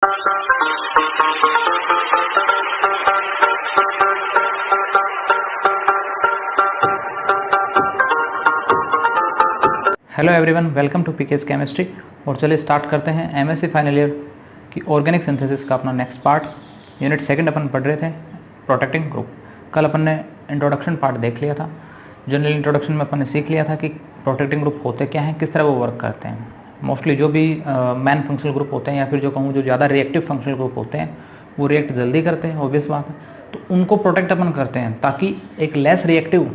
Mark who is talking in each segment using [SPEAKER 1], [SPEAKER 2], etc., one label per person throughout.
[SPEAKER 1] Hello everyone, welcome to PKS chemistry. और चलिए start करते हैं एमएससी फाइनल ईयर की ऑर्गेनिक सिंथेसिस का अपना नेक्स्ट पार्ट। यूनिट सेकंड अपन पढ़ रहे थे प्रोटेक्टिंग ग्रुप। कल अपन ने इंट्रोडक्शन पार्ट देख लिया था। जनरल इंट्रोडक्शन में अपन ने सीख लिया था कि प्रोटेक्टिंग ग्रुप होते क्या हैं, किस तरह वो वर्क करते हैं। मोस्टली जो भी मैन फंक्शनल ग्रुप होते हैं या फिर जो कहूँ जो ज़्यादा रिएक्टिव फंक्शनल ग्रुप होते हैं वो रिएक्ट जल्दी करते हैं, ऑब्वियस बात है। तो उनको प्रोटेक्ट अपन करते हैं ताकि एक less reactive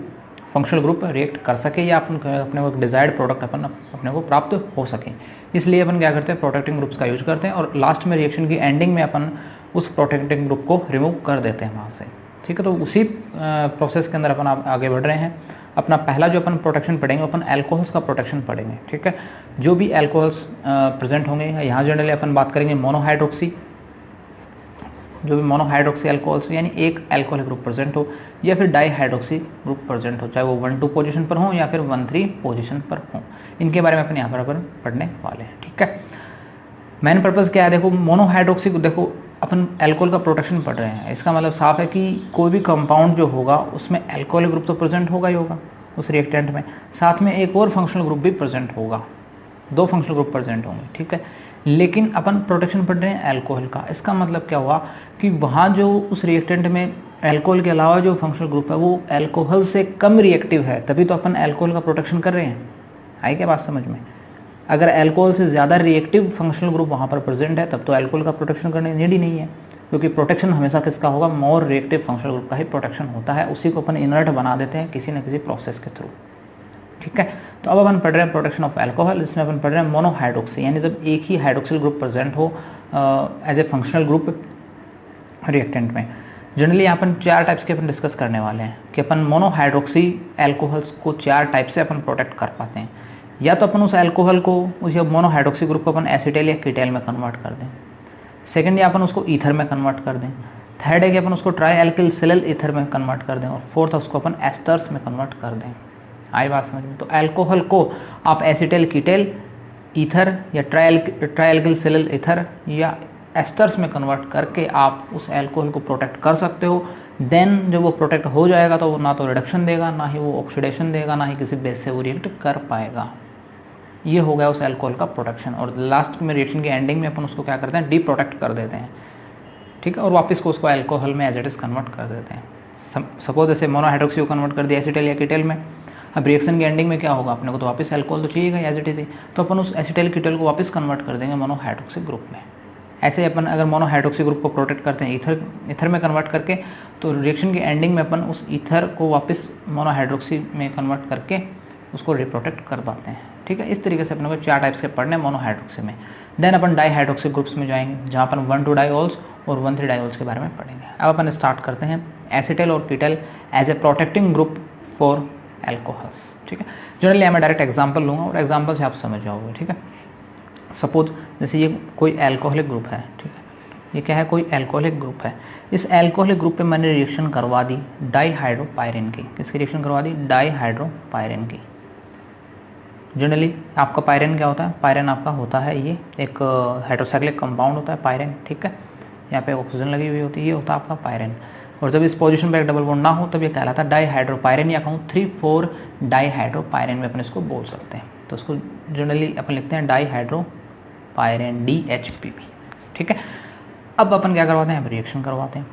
[SPEAKER 1] functional group react कर सके या अपन अपने को डिजायर्ड प्रोडक्ट अपन अपने को प्राप्त हो सके। इसलिए अपन क्या करते हैं, प्रोटेक्टिंग ग्रुप्स का यूज करते हैं और लास्ट में रिएक्शन की एंडिंग में अपन उस प्रोटेक्टिंग ग्रुप को रिमूव कर देते हैं वहाँ से। ठीक है, तो उसी प्रोसेस के अंदर अपन आगे बढ़ रहे हैं। अपना पहला जो अपन प्रोटेक्शन पढ़ेंगे अपन एल्कोहल्स का प्रोटेक्शन पढ़ेंगे। ठीक है, जो भी एल्कोहल्स प्रेजेंट होंगे, यहाँ जनरली अपन बात करेंगे मोनोहाइड्रोक्सी, जो भी मोनोहाइड्रोक्सी अल्कोहल्स यानी एक अल्कोहलिक ग्रुप प्रेजेंट हो या फिर डाईहाइड्रोक्सी ग्रुप प्रेजेंट हो, चाहे वो 1-2 पोजीशन पर हो या फिर 1-3 पोजीशन पर हो, इनके बारे में अपन यहाँ पर पढ़ने वाले हैं। ठीक है, मेन पर्पस क्या है, देखो मोनोहाइड्रोक्सी को देखो अपन अल्कोहल का प्रोटेक्शन पढ़ रहे हैं। इसका मतलब साफ है कि कोई भी कंपाउंड जो होगा उसमें अल्कोहलिक ग्रुप तो प्रेजेंट होगा ही होगा उस रिएक्टेंट में, साथ में एक और फंक्शनल ग्रुप भी प्रेजेंट होगा, 2 फंक्शनल ग्रुप प्रेजेंट होंगे। ठीक है, लेकिन अपन प्रोटेक्शन पढ़ रहे हैं अल्कोहल का। इसका मतलब क्या हुआ कि वहाँ जो उस रिएक्टेंट में अल्कोहल के अलावा जो फंक्शनल ग्रुप है वो अल्कोहल से कम रिएक्टिव है, तभी तो अपन अल्कोहल का प्रोटेक्शन कर रहे हैं। आई क्या बात समझ में? अगर अल्कोहल से ज़्यादा रिएक्टिव फंक्शनल ग्रुप वहाँ पर प्रेजेंट है तब तो अल्कोहल का प्रोटेक्शन करने नीड ही नहीं है, क्योंकि प्रोटेक्शन हमेशा किसका होगा, मोर रिएक्टिव फंक्शनल ग्रुप का ही प्रोटेक्शन होता है। उसी को अपन इनर्ट बना देते हैं किसी न किसी प्रोसेस के थ्रू। ठीक है, तो अब अपन पढ़ रहे हैं प्रोटेक्शन ऑफ अल्कोहल। इसमें अपन पढ़ रहे हैं मोनोहाइड्रोक्सी, यानी जब एक ही हाइड्रोक्सिल ग्रुप प्रेजेंट हो as a functional group reactant में। जनरली यहाँ अपन 4 टाइप्स के अपन डिस्कस करने वाले हैं कि अपन मोनोहाइड्रोक्सी अल्कोहल्स को 4 टाइप से अपन प्रोटेक्ट कर पाते हैं। या तो अपन उस अल्कोहल को, उस मोनोहाइड्रोक्सी ग्रुप को अपन एसिटाइल या कीटैल में कन्वर्ट कर दें। सेकंड, या अपन उसको ईथर में कन्वर्ट कर दें। थर्ड है कि अपन उसको ट्राई एल्किल सिलिल ईथर में कन्वर्ट कर दें। और फोर्थ है उसको अपन एस्टर्स में कन्वर्ट कर दें। आई बात समझ में? तो अल्कोहल को आप एसिटाइल कीटैल ईथर या ट्राई एल्किल सिलिल ईथर या एस्टर्स में कन्वर्ट करके आप उस अल्कोहल को प्रोटेक्ट कर सकते हो। देन जब वो प्रोटेक्ट हो जाएगा तो वो ना तो रिडक्शन देगा, ना ही वो ऑक्सीडेशन देगा, ना ही किसी बेस से वो रिएक्ट कर पाएगा। ये हो गया उस अल्कोहल का प्रोटेक्शन। और लास्ट में रिएक्शन की एंडिंग में अपन उसको क्या करते हैं, डी प्रोटेक्ट कर देते हैं। ठीक है, और वापस को उसको अल्कोहल में एज इट इज कन्वर्ट कर देते हैं। सपोज जैसे मोनोहाइड्रोक्सी को कन्वर्ट कर दिया एसिटाइल या कीटैल में, अब रिएक्शन की एंडिंग में क्या होगा, अपने को तो वापस अल्कोहल तो चाहिएगा एज इट इज ही, तो अपन उस एसिटाइल कीटैल को वापस कन्वर्ट कर देंगे मोनोहाइड्रोक्सी ग्रुप में। ऐसे अपन अगर मोनोहाइड्रोक्सी ग्रुप को प्रोटेक्ट करते हैं ईथर में कन्वर्ट करके, तो रिएक्शन की एंडिंग में अपन उस ईथर को वापस मोनोहाइड्रोक्सी में कन्वर्ट करके उसको रिप्रोटेक्ट कर पाते हैं। ठीक है, इस तरीके से अपने को 4 टाइप्स के पढ़ने मोनोहाइड्रोक्सी में। देन अपन डाईहाइड्रोक्सी ग्रुप्स में जाएंगे, जहाँ अपन 1-2 डायोल्स और 1-3 डायोल्स के बारे में पढ़ेंगे। अब अपन स्टार्ट करते हैं एसिटाइल और ketal as a protecting group for alcohols. ठीक है, जनरली मैं डायरेक्ट एग्जाम्पल लूँगा और एग्जाम्पल से आप समझ जाओगे। ठीक है, सपोज जैसे ये कोई अल्कोहलिक ग्रुप है। ठीक है, ये क्या है, कोई अल्कोहलिक ग्रुप है। इस अल्कोहलिक ग्रुप पे मैंने रिएक्शन करवा दी डाईहाइड्रोपायरिन की। किसकी रिएक्शन करवा दी? डाईहाइड्रोपायरिन की। जनरली आपका पायरिन क्या होता है, पायरिन आपका होता है ये एक हाइड्रोसाइक्लिक कंपाउंड होता है पायरिन। ठीक है, यहाँ पे ऑक्सीजन लगी हुई होती है, ये होता है आपका पायरिन। और जब इस पोजीशन पे एक डबल बॉन्ड ना हो तब ये कहलाता है डाईहाइड्रोपायरिन, या कहूँ 3,4 डाईहाइड्रोपायरिन में अपन इसको बोल सकते हैं। तो उसको जनरली अपन लिखते हैं डाईहाइड्रोपायरिन DHPP। ठीक है, अब अपन क्या करवाते हैं, रिएक्शन करवाते हैं।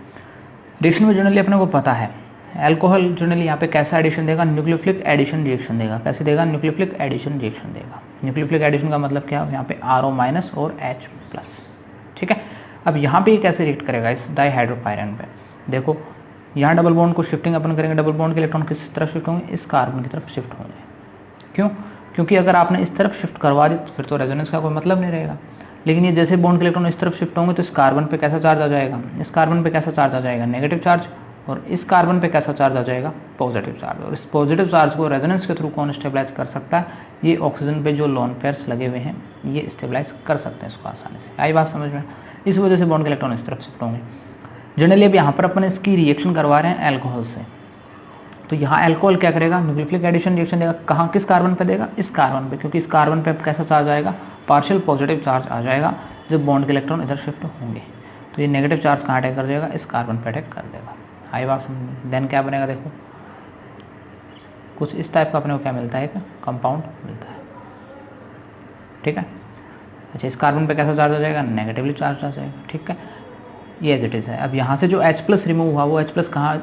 [SPEAKER 1] रिएक्शन में जनरली अपने को पता है अल्कोहल जनरली यहाँ पे कैसा एडिशन देगा, न्यूक्लियोफिलिक एडिशन रिएक्शन देगा। कैसे देगा? न्यूक्लियोफिलिक एडिशन रिएक्शन देगा। न्यूक्लियोफिलिक एडिशन का मतलब क्या है, यहाँ पे RO- और H+। ठीक है, अब यहाँ पे कैसे रिएक्ट करेगा इस डाईहाइड्रोपायरिन पे? देखो यहाँ डबल बॉन्ड को शिफ्टिंग अपन करेंगे, डबल बॉन्ड के इलेक्ट्रॉन किस तरफ शिफ्ट होंगे, इस कार्बन की तरफ शिफ्ट होंगे। क्यों? क्योंकि अगर आपने इस तरफ शिफ्ट करवा दी तो फिर तो रेजोनेंस का कोई मतलब नहीं रहेगा। लेकिन ये जैसे बॉन्ड के इलेक्ट्रॉन इस तरफ शिफ्ट होंगे तो इस कार्बन पे कैसा चार्ज आ जाएगा, इस कार्बन पे कैसा चार्ज आ जाएगा, नेगेटिव चार्ज। और इस कार्बन पे कैसा चार्ज आ जाएगा, पॉजिटिव चार्ज। और इस पॉजिटिव चार्ज को रेजोनेंस के थ्रू कौन स्टेबलाइज कर सकता है? ये ऑक्सीजन पे जो लोन पेयर्स लगे हुए हैं ये स्टेबलाइज कर सकते हैं इसको आसानी से। आई बात समझ में? इस वजह से बॉन्ड के इलेक्ट्रॉन इस तरफ शिफ्ट होंगे। जनरली अब यहाँ पर अपन इसकी रिएक्शन करवा रहे हैं अल्कोहल से, तो यहाँ अल्कोहल क्या करेगा, न्यूक्लियोफिलिक एडिशन रिएक्शन देगा। कहाँ, किस कार्बन पे देगा? इस कार्बन पे, क्योंकि इस कार्बन पे कैसा चार्ज आएगा, पार्शियल पॉजिटिव चार्ज आ जाएगा। जब बॉन्ड के इलेक्ट्रॉन इधर शिफ्ट होंगे तो ये नेगेटिव चार्ज कहाँ अटैक कर जाएगा, इस कार्बन पे अटैक कर देगा। आई बात समझ। देन क्या बनेगा, देखो कुछ इस टाइप का अपने को क्या मिलता है, एक कंपाउंड मिलता है। ठीक है, अच्छा इस कार्बन पे कैसा चार्ज हो जाएगा, नेगेटिवली चार्ज आ जाएगा। ठीक है, ये एज इट इज़ है। अब यहाँ से जो H+ रिमूव हुआ वो H+ कहाँ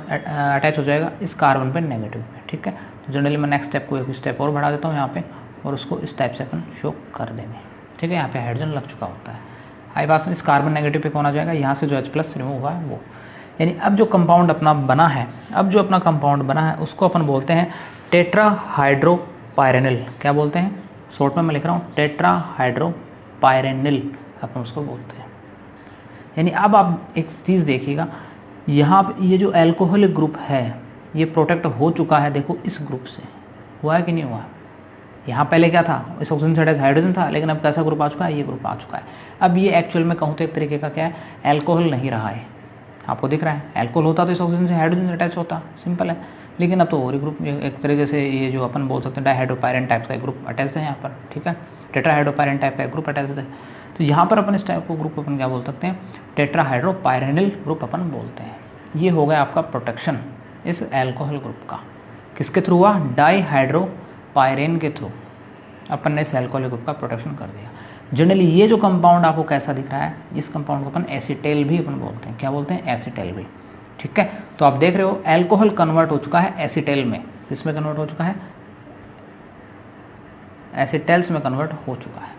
[SPEAKER 1] अटैच हो जाएगा, इस कार्बन पे नेगेटिव पे। ठीक है, तो जनरली मैं नेक्स्ट स्टेप को एक स्टेप और बढ़ा देता हूँ यहाँ पे, और उसको इस टाइप से अपन शो कर देंगे। ठीक है, यहाँ पे हाइड्रोजन लग चुका होता है। आई बात में इस कार्बन नेगेटिव पे कौन आ जाएगा, यहाँ से जो H+ रिमूव हुआ है वो। यानी अब जो कंपाउंड अपना बना है, अब जो अपना कंपाउंड बना है उसको अपन बोलते हैं टेट्राहाइड्रोपायरेनिल। क्या बोलते हैं, शॉर्ट में मैं लिख रहा हूँ टेट्राहाइड्रोपायरेनिल अपन उसको बोलते हैं। यानी अब आप एक चीज़ देखिएगा, यहाँ पे ये जो एल्कोहलिक ग्रुप है ये प्रोटेक्ट हो चुका है, देखो इस ग्रुप से। हुआ है कि नहीं हुआ, यहाँ पहले क्या था, इस ऑक्सीजन से अटैच हाइड्रोजन था, लेकिन अब कैसा ग्रुप आ चुका है, ये ग्रुप आ चुका है। अब ये एक्चुअल में कहूँ तो एक तरीके का क्या है, एल्कोहल नहीं रहा है। आपको दिख रहा है, एल्कोहल होता तो इस ऑक्सीजन से हाइड्रोजन अटैच होता, सिंपल है। लेकिन अब तो और ही ग्रुप एक तरीके से ये जो अपन बोल सकते हैं डाइहाइड्रोपायरेन टाइप का एक ग्रुप अटैच है यहाँ पर। ठीक है, टेट्राहाइड्रोपायरेन टाइप का एक ग्रुप अटैच है। तो यहाँ पर अपन इस टाइप को ग्रुप अपन क्या बोल सकते हैं, टेट्राहाइड्रोपायरेनिल ग्रुप अपन बोलते हैं। ये हो गया आपका प्रोटेक्शन इस एल्कोहल ग्रुप का। किसके थ्रू हुआ, डाइहाइड्रोपायरेन के थ्रू अपन ने इस एल्कोहल ग्रुप का प्रोटेक्शन कर दिया। जनरली ये जो कंपाउंड आपको कैसा दिख रहा है, इस कंपाउंड को अपन एसीटेल भी अपन बोलते हैं। क्या बोलते हैं, एसीटेल भी। ठीक है, तो आप देख रहे हो एल्कोहल कन्वर्ट हो चुका है एसीटेल में। किसमें कन्वर्ट हो चुका है, एसीटेल्स में कन्वर्ट हो चुका है।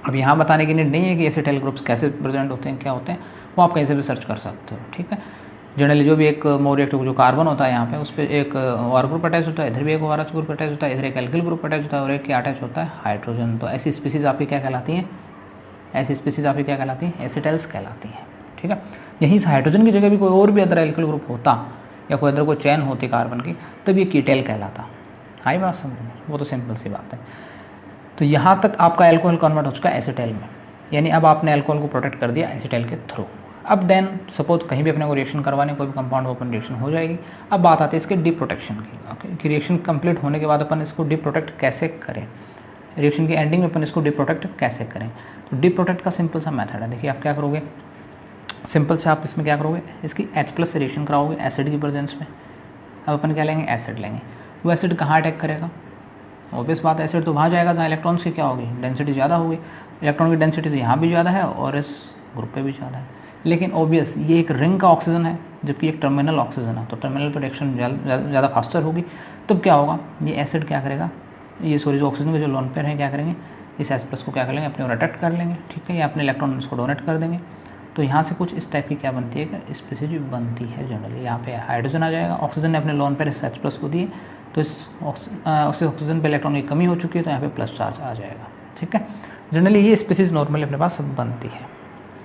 [SPEAKER 1] अब यहाँ बताने की नीड नहीं है कि एसीटेल ग्रुप्स कैसे प्रेजेंट होते हैं, क्या होते हैं, वो आप कहीं से भी सर्च कर सकते हो। ठीक है, जनरली जो भी एक मोर रिएक्टिव जो कार्बन होता है यहाँ पे, उस पर एक OR ग्रुप अटैच होता है, इधर भी एक ORH ग्रुप अटैच होता है, इधर एक एल्किल ग्रुप अटैच होता है, और एक क्या अटैच होता है, हाइड्रोजन। तो ऐसी स्पीसीज आपकी क्या कहलाती हैं, ऐसी स्पीसीज आपकी क्या कहलाती हैं, एसीटेल्स कहलाती हैं। ठीक है, यहीं से हाइड्रोजन की जगह भी कोई और भी अदर एल्किल ग्रुप होता या कोई अदर कोई चैन होती कार्बन की, तब ये कीटेल कहलाता। हाई बात समझ में, वो तो सिंपल सी बात है। तो यहाँ तक आपका एल्कोहल कन्वर्ट हो चुका है एसीटेल में, यानी अब आपने एल्कोहल को प्रोटेक्ट कर दिया एसीटेल के थ्रू। अब देन सपोज कहीं भी अपने को रिएक्शन करवाने, कोई भी कंपाउंड ओपन रिएक्शन हो जाएगी। अब बात आती है इसके डी प्रोटेक्शन की। ओके, कि रिएक्शन कंप्लीट होने के बाद अपन इसको डी प्रोटेक्ट कैसे करें, रिएक्शन की एंडिंग में अपन इसको डी प्रोटेक्ट कैसे करें। तो डी प्रोटेक्ट का सिंपल सा मेथड है। देखिए आप क्या करोगे, सिंपल से आप इसमें क्या करोगे, इसकी H+ से रिएक्शन कराओगे एसिड की प्रेजेंस में। अब अपन क्या लेंगे, एसिड लेंगे। वो एसिड कहाँ अटैक करेगा, ऑब्वियस बात है एसिड तो वहाँ जाएगा जहाँ इलेक्ट्रॉन्स की क्या होगी, डेंसिटी ज़्यादा होगी। इलेक्ट्रॉन की डेंसिटी तो यहाँ भी ज़्यादा है और इस ग्रुप पे भी ज़्यादा है। लेकिन ऑब्वियस ये एक रिंग का ऑक्सीजन है जबकि एक टर्मिनल ऑक्सीजन है, तो टर्मिनल पर रिएक्शन ज़्यादा फास्टर होगी। तब क्या होगा, ये एसिड क्या करेगा, ये सॉरी जो ऑक्सीजन के जो लोन पेयर हैं क्या करेंगे, इस H+ को क्या कर लेंगे, अपने और अटैक कर लेंगे। ठीक है, या अपने इलेक्ट्रॉन इसको डोनेट कर देंगे। तो यहाँ से कुछ इस टाइप की क्या बनती है, स्पीसीज बनती है जनरली। यहाँ पे हाइड्रोजन आ जाएगा, ऑक्सीजन ने अपने लोन पेयर इस H+ को दिए, तो इस ऑक्सीजन पे इलेक्ट्रॉन की कमी हो चुकी है, तो यहाँ पे प्लस चार्ज आ जाएगा। ठीक है, जनरली ये स्पीसीज नॉर्मली अपने पास बनती है।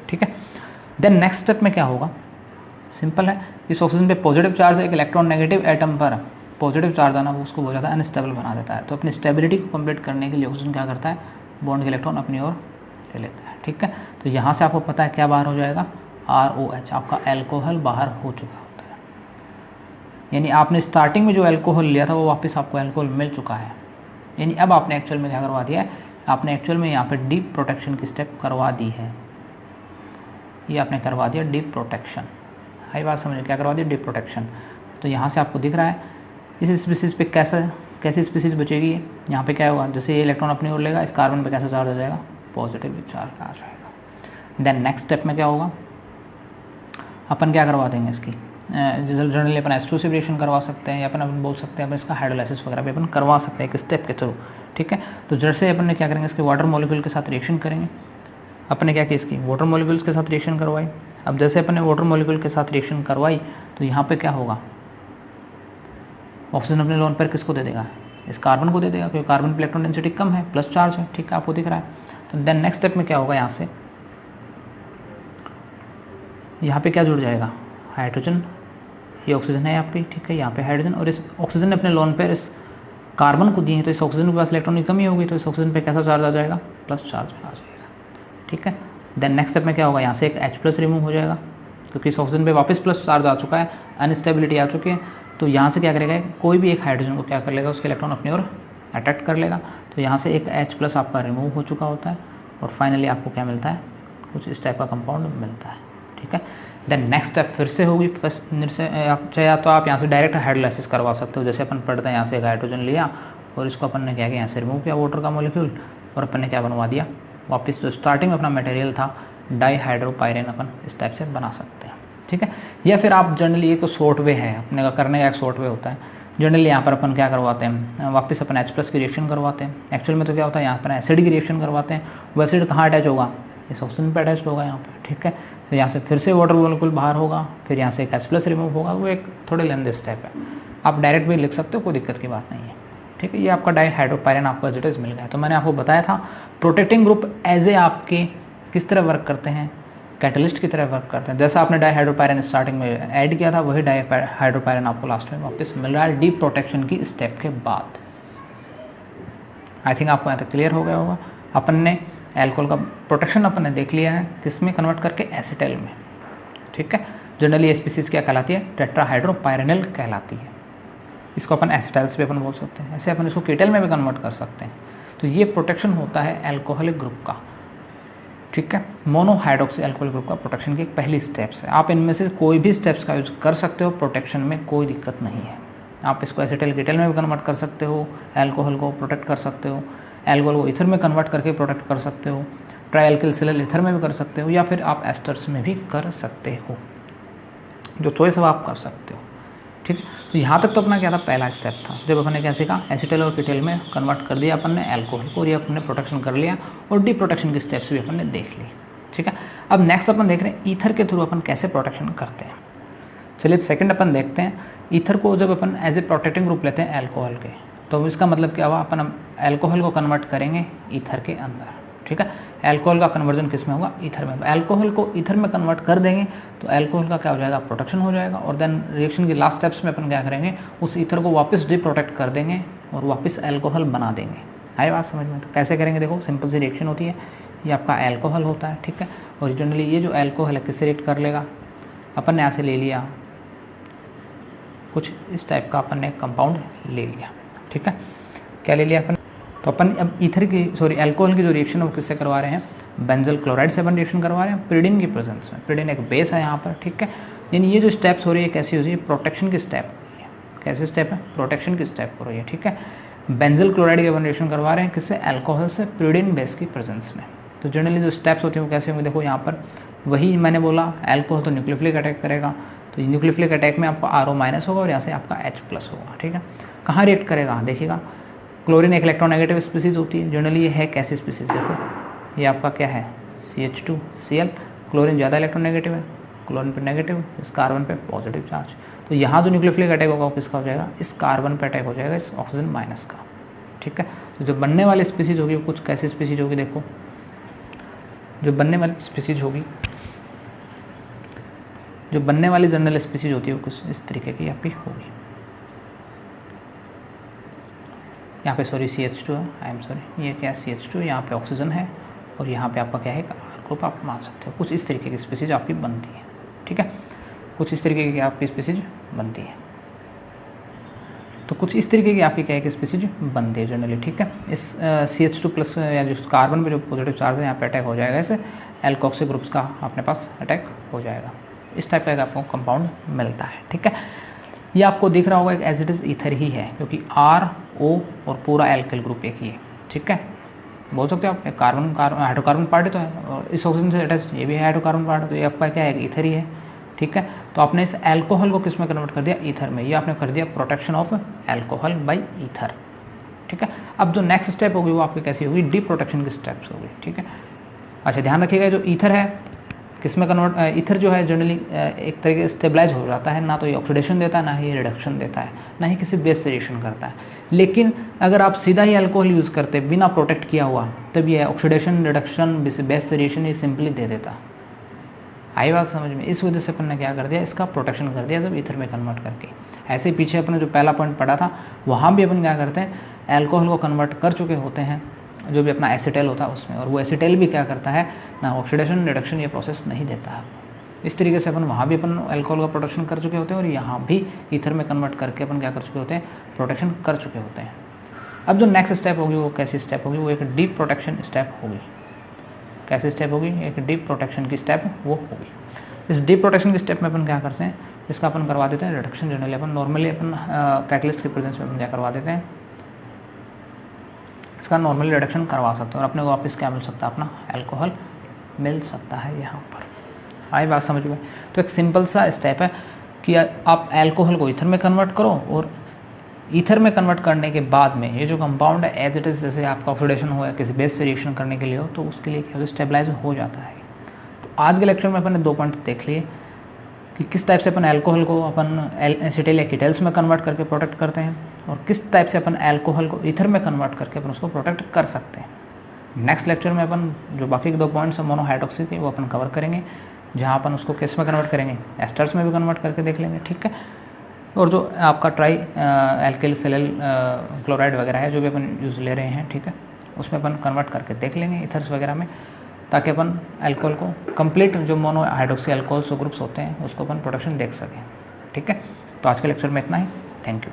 [SPEAKER 1] ठीक है, देन नेक्स्ट स्टेप में क्या होगा, सिंपल है, इस ऑक्सीजन पे पॉजिटिव चार्ज है, एक इलेक्ट्रॉन नेगेटिव एटम पर पॉजिटिव चार्ज आना वो उसको बहुत ज़्यादा अनस्टेबल बना देता है। तो अपनी स्टेबिलिटी को कंप्लीट करने के लिए ऑक्सीजन क्या करता है, बॉन्ड के इलेक्ट्रॉन अपनी ओर ले लेता है। ठीक है, तो यहाँ से आपको पता है क्या बाहर हो जाएगा, ROH, आपका एल्कोहल बाहर हो चुका होता है। यानी आपने स्टार्टिंग में जो एल्कोहल लिया था वो वापस आपको एल्कोहल मिल चुका है। यानी अब आपने एक्चुअल में क्या करवा दिया है, आपने एक्चुअल में यहाँ पे डीप प्रोटेक्शन की स्टेप करवा दी है। ये आपने करवा दिया डीप प्रोटेक्शन। हाई बात समझिए, क्या करवा दिया, डीप प्रोटेक्शन। तो यहाँ से आपको दिख रहा है इस स्पीसीज पे कैसी स्पीसीज बचेगी। यहाँ पे क्या होगा, जैसे ये इलेक्ट्रॉन अपनी ओर लेगा, इस कार्बन पे कैसा चार्ज आ जाएगा, पॉजिटिव चार्ज आ जाएगा। देन नेक्स्ट स्टेप में क्या होगा, अपन क्या करवा देंगे इसकी, जनरली अपन H2 से रिएक्शन करवा सकते हैं, या अपन बोल सकते हैं अपन इसका हाइड्रोलाइसिस वगैरह भी अपन करवा सकते हैं एक स्टेप के थ्रू। ठीक है, तो जैसे अपन ने क्या करेंगे, इसके वाटर मॉलिक्यूल के साथ रिएक्शन करेंगे। अपन ने क्या किया, इसकी वाटर मॉलिक्यूल्स के साथ रिएक्शन करवाई। अब जैसे अपन ने वाटर मॉलिक्यूल के साथ रिएक्शन करवाई तो यहाँ पे क्या होगा, ऑक्सीजन अपने लोन पर किसको दे देगा, इस कार्बन को दे देगा, क्योंकि कार्बन की इलेक्ट्रॉन डेंसिटी कम है, प्लस चार्ज है। ठीक है, आपको दिख रहा है। तो देन नेक्स्ट स्टेप में क्या होगा, यहाँ पे क्या जुड़ जाएगा, हाइड्रोजन, ये ऑक्सीजन है आपकी। ठीक है, यहाँ पे हाइड्रोजन, और इस ऑक्सीजन ने अपने लोन पेयर इस कार्बन को दिए हैं, तो इस ऑक्सीजन के पास इलेक्ट्रॉन की कमी होगी, तो इस ऑक्सीजन पे कैसा चार्ज आ जाएगा, प्लस चार्ज आ जाएगा। ठीक है, देन नेक्स्ट स्टेप में क्या होगा, यहाँ से एक H+ रिमूव हो जाएगा, क्योंकि इस ऑक्सीजन पे वापस प्लस चार्ज आ चुका है, अनस्टेबिलिटी आ चुकी है। तो यहाँ से क्या करेगा, कोई भी एक हाइड्रोजन को क्या कर लेगा, उसके इलेक्ट्रॉन अपनी ओर अट्रैक्ट कर लेगा। तो यहाँ से एक H+ आपका रिमूव हो चुका होता है, और फाइनली आपको क्या मिलता है, कुछ इस टाइप का कंपाउंड मिलता है। ठीक है, देन नेक्स्ट स्टेप फिर से होगी फर्स्ट से या तो आप यहाँ से डायरेक्ट हाइड्रोलाइसिस करवा सकते हो, जैसे अपन पढ़ते हैं यहाँ से एक हाइड्रोजन लिया और इसको अपन ने क्या किया, यहाँ से रिमूव किया वाटर का मॉलिक्यूल और अपन ने क्या बनवा दिया, वापस जो स्टार्टिंग में अपना मटेरियल था डाईहाइड्रोपायरेन अपन इस टाइप से बना सकते हैं। ठीक है, या फिर आप जनरली एक शॉर्ट वे है अपने का करने का, एक शॉर्ट वे होता है जनरली यहाँ पर अपन क्या करवाते हैं, वापस अपन H+ की रिएक्शन करवाते हैं। एक्चुअल में तो क्या होता है यहाँ पर एसिड की रिएक्शन करवाते हैं, वो एसिड कहाँ अटैच होगा, इस ऑक्सीजन पर अटैच होगा यहाँ पर। ठीक है, तो यहाँ से फिर से वाटर मॉलिक्यूल बाहर होगा, फिर यहाँ से एक H+ रिमूव होगा, वो एक थोड़े लेंथी स्टेप है। आप डायरेक्ट भी लिख सकते हो, कोई दिक्कत की बात नहीं है। ठीक है, ये आपका डाईहाइड्रोपायरेन आपको एज इट इज मिल गया। तो मैंने आपको बताया था प्रोटेक्टिंग ग्रुप एज ए आपके किस तरह वर्क करते हैं, कैटलिस्ट की तरह वर्क करते हैं। जैसा आपने डाईहाइड्रोपायरेन स्टार्टिंग में ऐड किया था वही डाईहाइड्रोपायरेन आपको लास्ट में वापस मिल रहा है डी प्रोटेक्शन की स्टेप के बाद। आई थिंक आपको यहाँ तक क्लियर हो गया होगा। अपन ने एल्कोहल का प्रोटेक्शन अपन ने देख लिया है, किसमें कन्वर्ट करके, एसिटाइल में। ठीक है, जनरली ये स्पीसीज क्या कहलाती है, टेट्राहाइड्रोपायरेनिल कहलाती है। इसको अपन एसिटाइल्स भी अपन बोल सकते हैं, ऐसे अपन इसको कीटल में भी कन्वर्ट कर सकते हैं। तो ये प्रोटेक्शन होता है एल्कोहलिक ग्रुप का। ठीक है, मोनोहाइड्रोक्सी एल्कोहल ग्रुप का प्रोटेक्शन की एक पहली स्टेप्स है। आप इनमें से कोई भी स्टेप्स का यूज कर सकते हो, प्रोटेक्शन में कोई दिक्कत नहीं है। आप इसको एसिटाइल कीटल में भी कन्वर्ट कर सकते हो, एल्कोहल को प्रोटेक्ट कर सकते हो, एल्कोहल को ईथर में कन्वर्ट करके प्रोटेक्ट कर सकते हो, ट्राइएल्किल सिलिल ईथर में भी कर सकते हो, या फिर आप एस्टर्स में भी कर सकते हो, जो चॉइस है आप कर सकते हो। ठीक है, तो यहाँ तक तो अपना क्या था, पहला स्टेप था जब अपन ने क्या सीखा, एसिटाइल और कीटल में कन्वर्ट कर दिया अपन ने एल्कोहल को, और ये अपन ने प्रोटेक्शन कर लिया और डी प्रोटेक्शन की स्टेप्स भी अपन ने देख ली। ठीक है, अब नेक्स्ट अपन देख रहे हैं ईथर के थ्रू अपन कैसे प्रोटेक्शन करते हैं। चलिए सेकंड अपन देखते हैं, ईथर को जब अपन एज ए प्रोटेक्टिंग ग्रुप लेते हैं एल्कोहल के, तो इसका मतलब क्या हुआ, अपन एल्कोहल को कन्वर्ट करेंगे ईथर के अंदर। ठीक है, एल्कोहल का कन्वर्जन किस में होगा, ईथर में। एल्कोहल को ईथर में कन्वर्ट कर देंगे तो एल्कोहल का क्या हो जाएगा, प्रोटेक्शन हो जाएगा। और देन रिएक्शन की लास्ट स्टेप्स में अपन क्या करेंगे, उस ईथर को वापस डी प्रोटेक्ट कर देंगे और वापस एल्कोहल बना देंगे। आई बात समझ में? तो कैसे करेंगे, देखो सिंपल सी रिएक्शन होती है, ये आपका एल्कोहल होता है। ठीक है, और जनरली ये जो एल्कोहल है किससे रिएक्ट कर लेगा, अपन ने यहाँ से ले लिया कुछ इस टाइप का, अपन ने कंपाउंड ले लिया। ठीक है, क्या ले लिया अपन, तो अपन अब ईथर की एल्कोहल की जो रिएक्शन है वो किससे करवा रहे हैं, बेंजल क्लोराइड से अपन रिएक्शन करवा रहे हैं पिरीडिन की प्रेजेंस में। पिरीडिन एक बेस है यहाँ पर। ठीक है, यानी ये जो स्टेप्स हो रही है कैसी हो रही है, प्रोटेक्शन की स्टेप हो रही है। कैसे स्टेप है, प्रोटेक्शन की स्टेप हो रही है। ठीक है, बेंजल क्लोराइड की अपन रिएक्शन करवा रहे हैं किससे, एल्कोहल से पिरीडिन बेस की प्रेजेंस में। तो जनरली जो स्टेप्स होती हैं वो कैसे होंगे, देखो यहाँ पर वही मैंने बोला, एल्कोहल तो न्यूक्लियोफिलिक अटैक करेगा, तो न्यूक्लियोफिलिक अटैक में आपका RO- होगा और यहाँ से आपका H+ होगा। ठीक है, कहाँ रिएक्ट करेगा, देखिएगा क्लोरीन एक इलेक्ट्रोनेगेटिव स्पीसीज होती है। जनरली ये है कैसी स्पीसीज, देखो ये आपका क्या है, CH2Cl। क्लोरीन ज़्यादा इलेक्ट्रोनेगेटिव है, क्लोरीन पे नेगेटिव, इस कार्बन पे पॉजिटिव चार्ज। तो यहाँ जो न्यूक्लियोफिलिक अटैक होगा वो किसका हो जाएगा, इस कार्बन पे अटैक हो जाएगा, इस ऑक्सीजन माइनस का। ठीक है, तो जो बनने वाली स्पीसीज होगी वो कुछ कैसी स्पीसीज होगी, देखो जो बनने वाली स्पीसीज होगी, जो बनने वाली जनरल स्पीसीज होती है वो कुछ इस तरीके की आपकी होगी। यहाँ पे CH2 है, आई एम सॉरी, ये क्या है CH2, यहाँ पे ऑक्सीजन है और यहाँ पे आपका क्या है R ग्रुप, आप मान सकते हो। कुछ इस तरीके की स्पीसीज आपकी बनती है। ठीक है, कुछ इस तरीके की आपकी स्पीसीज बनती है। तो कुछ इस तरीके की आपकी क्या है कि स्पीसीज बनती है जनरली। ठीक है, इस CH2+ या जो कार्बन पे जो पॉजिटिव चार्ज है यहाँ पे अटैक हो जाएगा, इसे एल्कोक्सी ग्रुप्स का अपने पास अटैक हो जाएगा। इस टाइप का आपको कंपाउंड मिलता है। ठीक है, ये आपको दिख रहा होगा एक एज इट इज ईथर ही है, क्योंकि R-O और पूरा एल्किल ग्रुप एक ही है। ठीक है, बोल सकते हो आप कार्बन हाइड्रोकार्बन पार्ट तो है और इस ऑक्सीजन से अटैच ये भी हाइड्रोकार्बन पार्ट है, तो ये आपका क्या है, ईथर ही है। ठीक है, तो आपने इस एल्कोहल को किस में कन्वर्ट कर दिया, ईथर में। ये आपने कर दिया protection of alcohol by ether. ठीक है, अब जो नेक्स्ट स्टेप होगी वो आपकी कैसी होगी, डी प्रोटेक्शन की स्टेप्स होगी। ठीक है, अच्छा ध्यान रखिएगा, जो ईथर है किस में कन्वर्ट, ईथर जो है जनरली एक तरीके से स्टेबलाइज हो जाता है, ना तो ये ऑक्सीडेशन देता है, ना ही रिडक्शन देता है, ना ही किसी बेस से रिएक्शन करता है। लेकिन अगर आप सीधा ही अल्कोहल यूज़ करते बिना प्रोटेक्ट किया हुआ, तब ये ऑक्सीडेशन, रिडक्शन, बेस से रिएक्शन ये सिंपली दे देता। आई बात समझ में? इस वजह से अपन ने क्या कर दिया, इसका प्रोटेक्शन कर दिया जब ईथर में कन्वर्ट करके। ऐसे ही पीछे अपने जो पहला पॉइंट पढ़ा था वहाँ भी अपन क्या करते हैं, अल्कोहल को कन्वर्ट कर चुके होते हैं जो भी अपना एसिटाइल होता है उसमें, और वो एसिटाइल भी क्या करता है, ना ऑक्सीडेशन रिडक्शन ये प्रोसेस नहीं देता है। इस तरीके से अपन वहाँ भी अपन अल्कोहल का प्रोटेक्शन कर चुके होते हैं और यहाँ भी ईथर में कन्वर्ट करके अपन क्या कर चुके होते हैं, प्रोटेक्शन कर चुके होते हैं। अब जो नेक्स्ट स्टेप होगी वो कैसी स्टेप होगी, वो एक डीप प्रोटेक्शन स्टेप होगी। कैसी स्टेप होगी, एक डीप प्रोटेक्शन की स्टेप वो होगी। इस डीप प्रोटेक्शन की स्टेप में अपन क्या करते हैं, इसका अपन करवा देते हैं रिडक्शन। जनरली अपन नॉर्मली अपन कैटलिस्ट के प्रेजेंस में अपन क्या करवा देते हैं, इसका नॉर्मली रिडक्शन करवा सकते हैं और अपने को वापस क्या मिल सकता है, अपना अल्कोहल मिल सकता है यहाँ पर। आई बात समझ में? तो एक सिंपल सा स्टेप है कि आप अल्कोहल को ईथर में कन्वर्ट करो और ईथर में कन्वर्ट करने के बाद में ये जो कंपाउंड है एज इट इज़, जैसे आपका ऑक्सीडेशन हो या किसी बेस से रिएक्शन करने के लिए हो, तो उसके लिए क्या स्टेबलाइज हो जाता है। तो आज के लेक्चर में अपन ने 2 पॉइंट देख लिए कि किस टाइप से अपन अल्कोहल को अपन एसिटिल या कीटल्स में कन्वर्ट करके प्रोटेक्ट करते हैं और किस टाइप से अपन अल्कोहल को ईथर में कन्वर्ट करके अपन उसको प्रोटेक्ट कर सकते हैं। नेक्स्ट लेक्चर में अपन जो बाकी के 2 पॉइंट्स है मोनोहाइड्रोक्सी के, वो अपन कवर करेंगे, जहाँ अपन उसको किस में कन्वर्ट करेंगे, एस्टर्स में भी कन्वर्ट करके देख लेंगे, ठीक है। और जो आपका ट्राई एल्किल सेलेल क्लोराइड वगैरह है जो भी अपन यूज़ ले रहे हैं, ठीक है, उसमें अपन कन्वर्ट करके देख लेंगे ईथर्स वगैरह में, ताकि अपन अल्कोहल को कंप्लीट जो मोनो हाइड्रोक्सी अल्कोहल्स ग्रुप्स होते हैं उसको अपन प्रोटेक्शन देख सकें, ठीक है। तो आज के लेक्चर में इतना ही, थैंक यू।